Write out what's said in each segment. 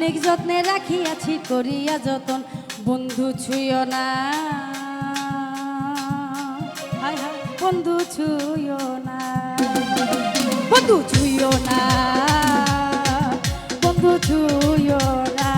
অনেক যত্নে রাখিয়াছি করিয়া যতন, বন্ধু ছুঁয়ো না, হায় হায় বন্ধু ছুঁয়ো না, বন্ধু ছুঁয়ো না, বন্ধু ছুঁয়ো না।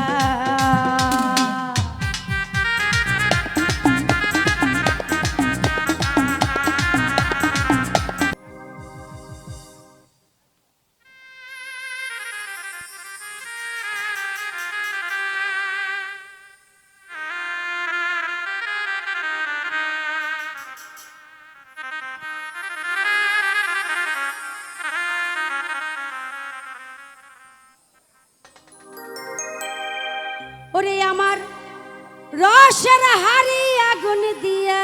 ওরে আমার রসের হাড়ি আগুন দিয়া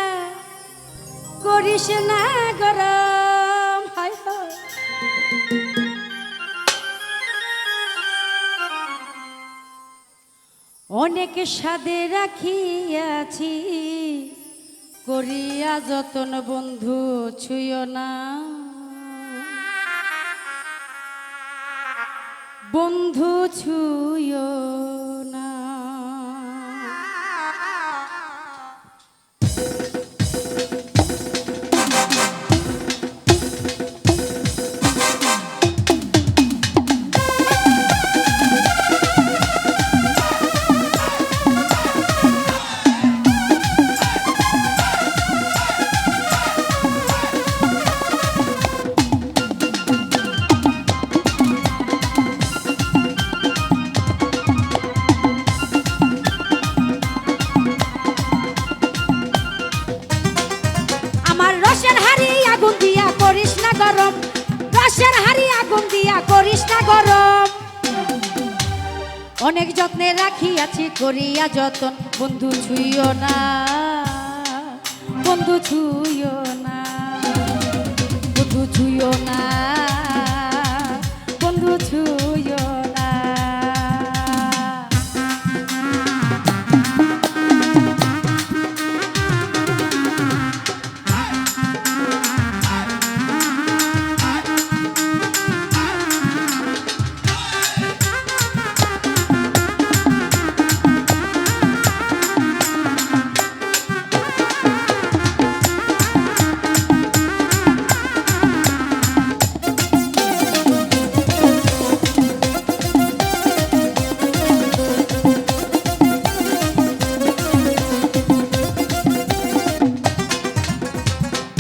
করিস না গরম, হায় হায় অনেক স্বাদে রাখিয়াছি করিয়া যতন, বন্ধু ছুঁয়ো না, বন্ধু ছুঁয়ো না। করিস না গরম, রসের হাড়ি আগুন দিয়া করিস না গরম, অনেক যত্নে রাখিয়াছি করিয়া যতন, বন্ধু ছুঁয়ো না, বন্ধু ছুঁয়ো না, বন্ধু ছুঁয়ো না, বন্ধু ছুঁয়ো না।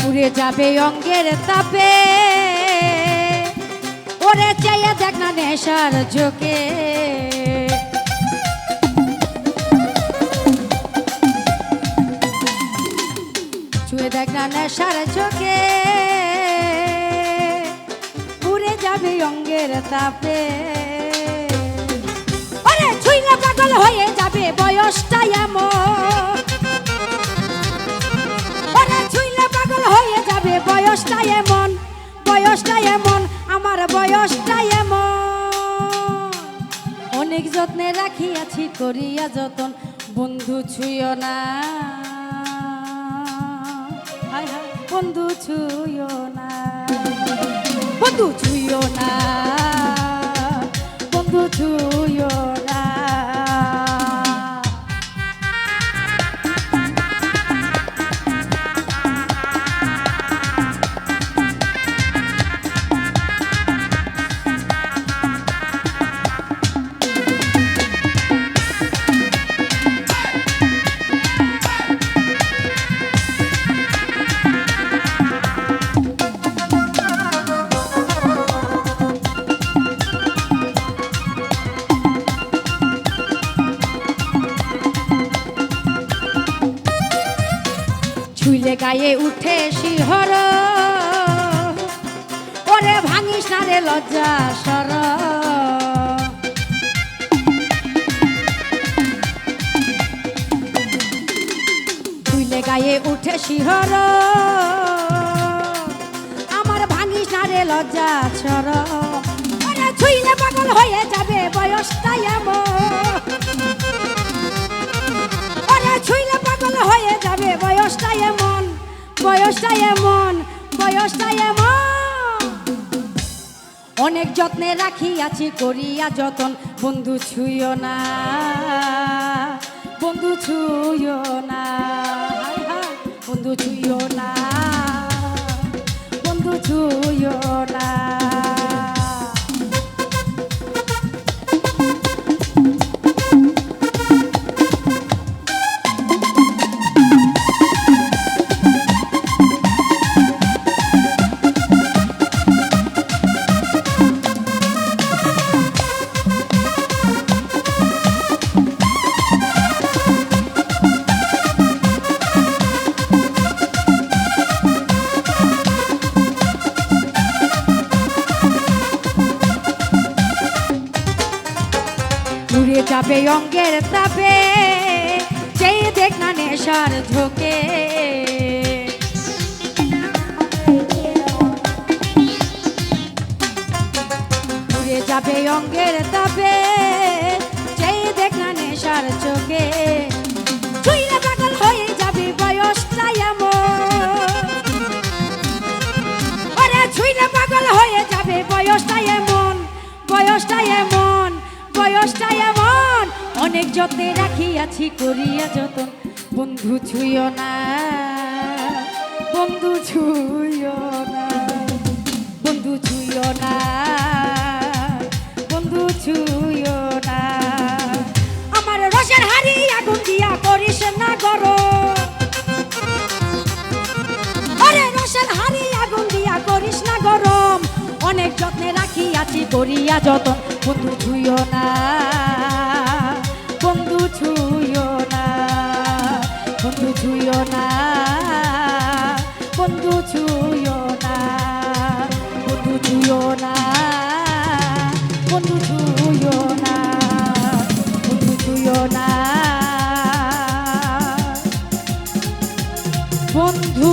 পুড়ে যাবে অঙ্গের তাপে, ওরে চাইয়া দেখ না নেশার ঝোঁকে, ছুঁয়ে দেখ না নেশার ঝোঁকে, পুড়ে যাবে অঙ্গের তাপে, ওরে ছুঁইলে পাগল হয়ে যাবে বয়সটা এমন, হয়ে যাবে বয়সটা এমন, বয়সটা এমন, আমার বয়সটা এমন, অনেক যত্নে রাখিয়াছি করিয়া যতন, বন্ধু ছুঁয়ো না, হায় হায় বন্ধু ছুঁয়ো না, বন্ধু ছুঁয়ো না, বন্ধু ছুঁয়ো না। ছুঁইলে গায়ে উঠে শিহর, ওরে ভাঙিস না রে লজ্জা সর, ছুঁইলে গায়ে উঠে শিহর, আমার ভাঙিস না রে লজ্জা সর, ওরে ছুঁইলে পাগল হয়ে যাবে বয়সটা এমন, ওরে ছুঁইলে পাগল হয়ে যাবে বয়সটা এমন, বয়সটা এমন, বয়সটা এমন, অনেক যত্নে রাখিয়াছি করিয়া যতন, বন্ধু ছুঁয়ো না, বন্ধু ছুঁয়ো না, হায় হায়, বন্ধু ছুঁয়ো না, বন্ধু ছুঁয়ো না। উড়ে যাবে অঙ্গের তাপে, চেয়ে দেখ না নেশার ঝোঁকে। উড়ে যাবে অঙ্গের তাপে, চেয়ে দেখ না নেশার চোখে। ছুঁইলে পাগল হয়ে যাবে বয়সটা এমন, ওরে ছুঁইলে পাগল হয়ে যাবে বয়সটা এমন, বয়সটা এমন, বয়সটা এমন। অনেক যত্নে রাখিয়াছি করিয়া যতন, বন্ধু ছুঁয়ো না, বন্ধু ছুঁয়ো না, বন্ধু ছুঁয়ো না, বন্ধু ছুঁয়ো না। আমার রসের হাড়ি আগুন দিয়া করিস না গরম, আরে রসের হাড়ি আগুন দিয়া করিস না গরম। অনেক যত্নে রাখিয়াছি করিয়া যতন, বন্ধু ছুঁয়ো না, বন্ধু ছুঁয়ো না, বন্ধু ছুঁয়ো না, বন্ধু ছুঁয়ো না, বন্ধু ছুঁয়ো না, বন্ধু ছুঁয়ো না, বন্ধু ছুঁয়ো না, বন্ধু।